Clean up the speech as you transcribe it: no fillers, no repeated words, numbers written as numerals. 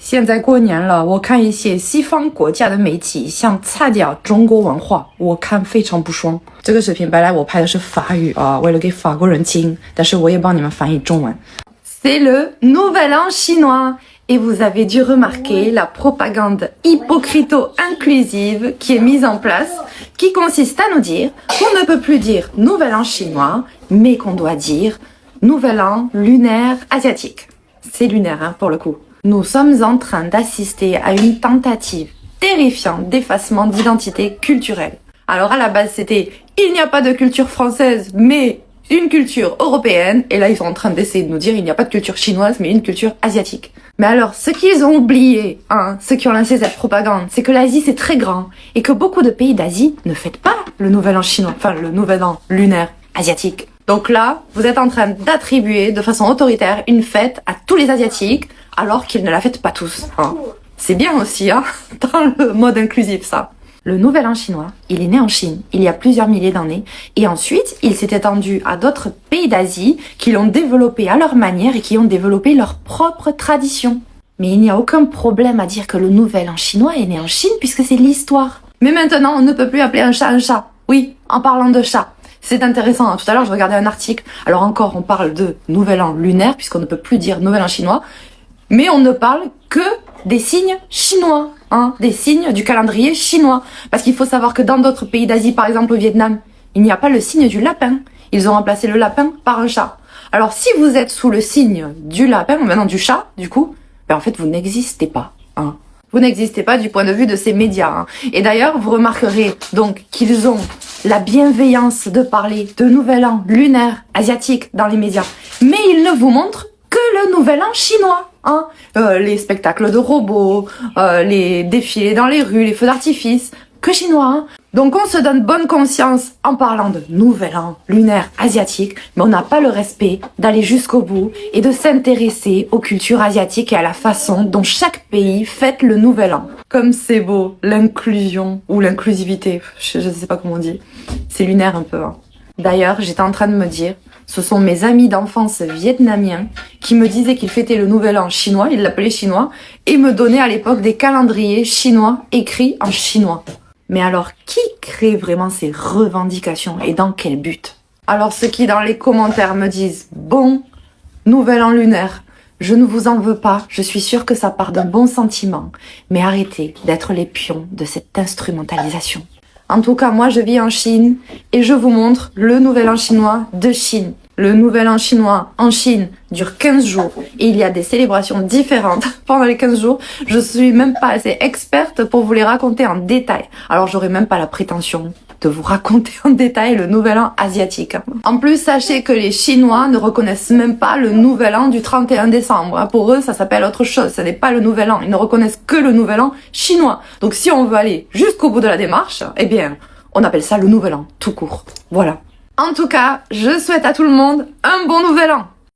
现在过年了，我看一些西方国家的媒体想擦掉中国文化，我看非常不爽。这个视频本来我拍的是法语啊，为了给法国人听，但是我也帮你们翻译中文。C'est le Nouvel An chinois. Et vous avez dû remarquer la propagande hypocrito-inclusive qui est mise en place, qui consiste à nous dire qu'on ne peut plus dire Nouvel An chinois, mais qu'on doit dire Nouvel An lunaire asiatique. C'est lunaire, hein, pour le coup. Nous sommes en train d'assister à une tentative terrifiante d'effacement d'identité culturelle. Alors à la base c'était il n'y a pas de culture française, mais une culture européenne, et là ils sont en train d'essayer de nous dire il n'y a pas de culture chinoise, mais une culture asiatique. Mais alors, ce qu'ils ont oublié, hein, ceux qui ont lancé cette propagande, c'est que l'Asie c'est très grand, et que beaucoup de pays d'Asie ne fêtent pas le Nouvel An chinois, enfin le Nouvel An lunaire asiatique. Donc là, vous êtes en train d'attribuer de façon autoritaire une fête à tous les Asiatiques, alors qu'ils ne la fêtent pas tous. Hein. C'est bien aussi, hein, dans le mode inclusif ça. Le Nouvel An chinois, il est né en Chine, il y a plusieurs milliers d'années, et ensuite, il s'est étendu à d'autres pays d'Asie qui l'ont développé à leur manière et qui ont développé leur propre tradition. Mais il n'y a aucun problème à dire que le Nouvel An chinois est né en Chine puisque c'est l'histoire. Mais maintenant, on ne peut plus appeler un chat un chat. Oui, en parlant de chat. C'est intéressant, hein. Tout à l'heure, je regardais un article. Alors encore, on parle de Nouvel An lunaire puisqu'on ne peut plus dire Nouvel An chinois. Mais on ne parle que des signes chinois, hein, des signes du calendrier chinois. Parce qu'il faut savoir que dans d'autres pays d'Asie, par exemple au Vietnam, il n'y a pas le signe du lapin. Ils ont remplacé le lapin par un chat. Alors si vous êtes sous le signe du lapin, ou maintenant du chat, du coup, ben en fait vous n'existez pas. Hein. Vous n'existez pas du point de vue de ces médias. Hein. Et d'ailleurs, vous remarquerez donc qu'ils ont la bienveillance de parler de Nouvel An lunaire asiatique dans les médias. Mais ils ne vous montrent que le Nouvel An chinois. Hein, les spectacles de robots, les défilés dans les rues, les feux d'artifice, que chinois. Hein. Donc on se donne bonne conscience en parlant de Nouvel An lunaire asiatique, mais on n'a pas le respect d'aller jusqu'au bout et de s'intéresser aux cultures asiatiques et à la façon dont chaque pays fête le Nouvel An. Comme c'est beau, l'inclusion ou l'inclusivité, je sais pas comment on dit, c'est lunaire un peu. Hein. D'ailleurs, j'étais en train de me dire, ce sont mes amis d'enfance vietnamiens qui me disaient qu'ils fêtaient le Nouvel An chinois, ils l'appelaient chinois, et me donnaient à l'époque des calendriers chinois écrits en chinois. Mais alors, qui crée vraiment ces revendications et dans quel but? Alors ceux qui dans les commentaires me disent « Bon, Nouvel An lunaire, je ne vous en veux pas, je suis sûre que ça part d'un bon sentiment, mais arrêtez d'être les pions de cette instrumentalisation. » En tout cas, moi je vis en Chine et je vous montre le Nouvel An chinois de Chine. Le Nouvel An chinois en Chine dure 15 jours et il y a des célébrations différentes pendant les 15 jours. Je suis même pas assez experte pour vous les raconter en détail. Alors j'aurais même pas la prétention de vous raconter en détail le Nouvel An asiatique. En plus, sachez que les Chinois ne reconnaissent même pas le Nouvel An du 31 décembre. Pour eux, ça s'appelle autre chose. Ce n'est pas le Nouvel An. Ils ne reconnaissent que le Nouvel An chinois. Donc si on veut aller jusqu'au bout de la démarche, eh bien, on appelle ça le Nouvel An, tout court. Voilà. En tout cas, je souhaite à tout le monde un bon Nouvel An.